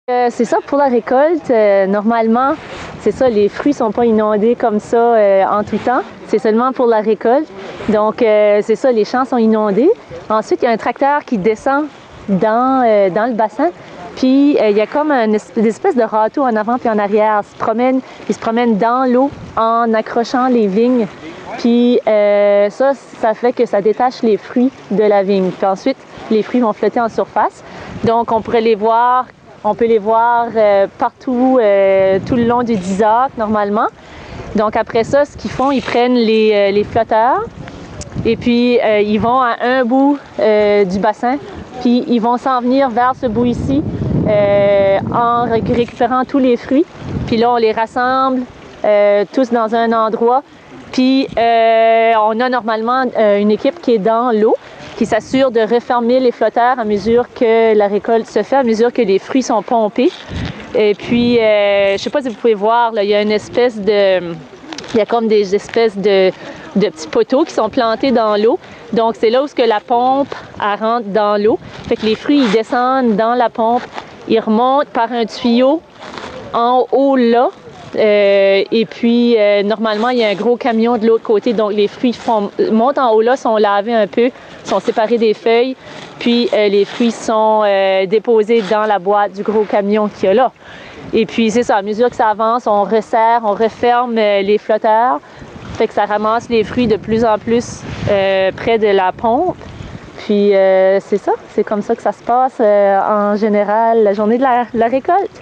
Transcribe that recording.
C'est ça pour la récolte. Normalement, c'est ça, les fruits ne sont pas inondés comme ça en tout temps. C'est seulement pour la récolte. Donc, c'est ça, les champs sont inondés. Ensuite, il y a un tracteur qui descend dans le bassin. Puis, il y a comme des espèces de râteaux en avant puis en arrière. Ils se promènent dans l'eau en accrochant les vignes. Puis, ça fait que ça détache les fruits de la vigne. Puis ensuite, les fruits vont flotter en surface. Donc, on peut les voir partout, tout le long du Dizac, normalement. Donc, après ça, ce qu'ils font, ils prennent les flotteurs et puis ils vont à un bout du bassin, puis ils vont s'en venir vers ce bout ici en récupérant tous les fruits. Puis là, on les rassemble tous dans un endroit. Puis, on a normalement une équipe qui est dans l'eau, qui s'assure de refermer les flotteurs à mesure que la récolte se fait, à mesure que les fruits sont pompés. Et puis, je ne sais pas si vous pouvez voir, là, il y a comme des espèces de petits poteaux qui sont plantés dans l'eau. Donc, c'est là où la pompe elle rentre dans l'eau. Fait que les fruits, ils descendent dans la pompe, ils remontent par un tuyau en haut là. Et puis, normalement, il y a un gros camion de l'autre côté. Donc, les fruits montent en haut là, sont lavés un peu, sont séparés des feuilles. Puis, les fruits sont déposés dans la boîte du gros camion qu'il y a là. Et puis, c'est ça, à mesure que ça avance, on resserre, on referme les flotteurs. Fait que ça ramasse les fruits de plus en plus près de la pompe. Puis, c'est ça, c'est comme ça que ça se passe en général la journée de la récolte.